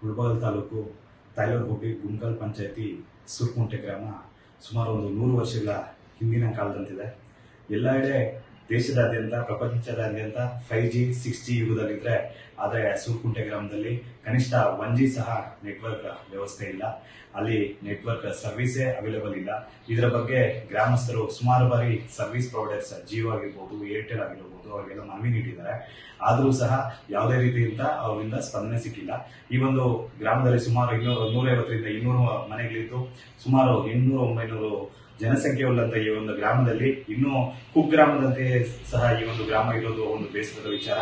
ಮುಳಬಾಗಿಲು ತಾಲೂಕು ತಾಯ್ಲೂರು ಹೋಬಳಿ ಗುಂಕಲ್ ಪಂಚಾಯತಿ ಸೂರ್ಕುಂಟೆ ಗ್ರಾಮ ಸುಮಾರು ಒಂದು 100 ವರ್ಷಗಳ ಹಿಂದಿನ ಕಾಲದಂತಿದೆ. ಎಲ್ಲೆಡೆ ದೇಶದಾದ್ಯಂತ ಪ್ರಪಂಚದಾದ್ಯಂತ 5G 6G ಯುಗದಲ್ಲಿದ್ದರೆ, ಆದರೆ ಸೂರ್ಕುಂಟೆ ಗ್ರಾಮದಲ್ಲಿ ಕನಿಷ್ಠ 1G ಸಹ ನೆಟ್ವರ್ಕ್ ವ್ಯವಸ್ಥೆ ಇಲ್ಲ. ಅಲ್ಲಿ ನೆಟ್ವರ್ಕ್ ಸರ್ವಿಸೇ ಅವೈಲೇಬಲ್ ಇಲ್ಲ. ಇದರ ಬಗ್ಗೆ ಗ್ರಾಮಸ್ಥರು ಸುಮಾರು ಬಾರಿ ಸರ್ವಿಸ್ ಪ್ರೊವೈಡರ್ಸ್ ಜಿಯೋ ಆಗಿರ್ಬೋದು, ಏರ್ಟೆಲ್ ಆಗಿರ್ಬೋದು ಅವರಿಗೆಲ್ಲ ಮನವಿ ನೀಡಿದ್ದಾರೆ. ಆದರೂ ಸಹ ಯಾವುದೇ ರೀತಿಯಿಂದ ಅವರಿಂದ ಸ್ಪಂದನೆ ಸಿಕ್ಕಿಲ್ಲ. ಈ ಒಂದು ಗ್ರಾಮದಲ್ಲಿ ಸುಮಾರು 150ರಿಂದ 200 ಮನೆಗಳಿದ್ದು ಸುಮಾರು 800-900 ಜನಸಂಖ್ಯೆ ಉಳ್ಳಂತ ಈ ಒಂದು ಗ್ರಾಮದಲ್ಲಿ ಇನ್ನೂ ಕುಗ್ರಾಮದಂತೆ ಸಹ ಈ ಒಂದು ಗ್ರಾಮ ಇರೋದು ಒಂದು ಬೇಸರದ ವಿಚಾರ.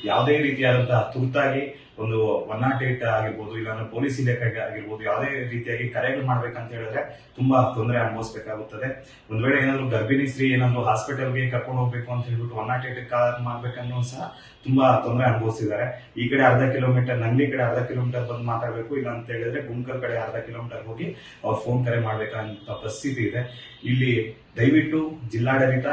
ಯಾವುದೇ ರೀತಿಯಾದಂತಹ ತುರ್ತಾಗಿ ಒಂದು 108 ಆಗಿರ್ಬೋದು, ಇಲ್ಲಾಂದ್ರೆ ಪೊಲೀಸ್ ಇಲಾಖೆಗೆ ಆಗಿರ್ಬೋದು, ಯಾವುದೇ ರೀತಿಯಾಗಿ ಕರೆಗಳು ಮಾಡ್ಬೇಕಂತ ಹೇಳಿದ್ರೆ ತುಂಬಾ ತೊಂದರೆ ಅನುಭವಿಸಬೇಕಾಗುತ್ತದೆ. ಒಂದ್ ವೇಳೆ ಏನಾದ್ರು ಗರ್ಭಿಣಿ ಸ್ತ್ರೀ ಏನಾದ್ರು ಹಾಸ್ಪಿಟಲ್ಗೆ ಕರ್ಕೊಂಡು ಹೋಗ್ಬೇಕು ಅಂತ ಹೇಳ್ಬಿಟ್ಟು 108 ಕಾಲ್ ಮಾಡ್ಬೇಕನ್ನೋ ಸಹ ತುಂಬಾ ತೊಂದರೆ ಅನುಭವಿಸಿದ್ದಾರೆ. ಈ ಕಡೆ ಅರ್ಧ ಕಿಲೋಮೀಟರ್, ನಂಗ್ಲಿ ಕಡೆ ಅರ್ಧ ಕಿಲೋಮೀಟರ್ ಬಂದು ಮಾತಾಡಬೇಕು, ಇಲ್ಲ ಅಂತ ಹೇಳಿದ್ರೆ ಗುಂಕಲ್ ಕಡೆ ಅರ್ಧ ಕಿಲೋಮೀಟರ್ ಹೋಗಿ ಅವ್ರ ಫೋನ್ ಕರೆ ಮಾಡ್ಬೇಕಂತ ಪರಿಸ್ಥಿತಿ ಇದೆ. ಇಲ್ಲಿ ದಯವಿಟ್ಟು ಜಿಲ್ಲಾಡಳಿತ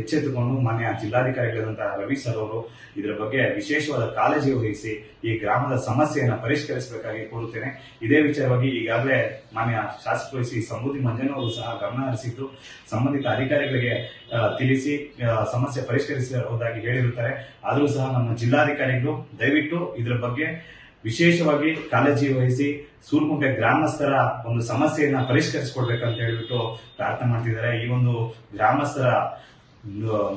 ಎಚ್ಚೆತ್ತುಕೊಂಡು ಮಾನ್ಯ ಜಿಲ್ಲಾಧಿಕಾರಿಗಳಾದಂತಹ ರವಿ ಸರ್ ಅವರು ಇದರ ಬಗ್ಗೆ ವಿಶೇಷವಾದ ಕಾಳಜಿ ವಹಿಸಿ ಈ ಗ್ರಾಮದ ಸಮಸ್ಯೆಯನ್ನು ಪರಿಷ್ಕರಿಸಬೇಕಾಗಿ ಕೋರುತ್ತೇನೆ. ಇದೇ ವಿಚಾರವಾಗಿ ಈಗಾಗಲೇ ಮಾನ್ಯ ಶಾಸಕರು ಶ್ರೀ ಸಮೃದ್ಧಿ ಮಂಜನವರು ಸಹ ಗಮನ ಹರಿಸಿದ್ದು ಸಂಬಂಧಿತ ಅಧಿಕಾರಿಗಳಿಗೆ ತಿಳಿಸಿ ಸಮಸ್ಯೆ ಪರಿಷ್ಕರಿಸುವುದಾಗಿ ಹೇಳಿರುತ್ತಾರೆ. ಆದರೂ ಸಹ ನಮ್ಮ ಜಿಲ್ಲಾಧಿಕಾರಿಗಳು ದಯವಿಟ್ಟು ಇದರ ಬಗ್ಗೆ ವಿಶೇಷವಾಗಿ ಕಾಳಜಿ ವಹಿಸಿ ಸೂರ್ಕುಂಟೆ ಗ್ರಾಮಸ್ಥರ ಒಂದು ಸಮಸ್ಯೆಯನ್ನ ಪರಿಷ್ಕರಿಸಿಕೊಡ್ಬೇಕಂತ ಹೇಳ್ಬಿಟ್ಟು ಪ್ರಾರ್ಥನೆ ಮಾಡ್ತಿದ್ದಾರೆ. ಈ ಒಂದು ಗ್ರಾಮಸ್ಥರ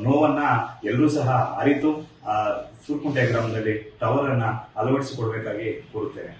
ನೋವನ್ನ ಎಲ್ಲರೂ ಸಹ ಅರಿತು ಸೂರ್ಕುಂಟೆ ಗ್ರಾಮದಲ್ಲಿ ಟವರ್ ಅನ್ನ ಅಳವಡಿಸಿಕೊಡ್ಬೇಕಾಗಿ ಕೋರುತ್ತೇನೆ.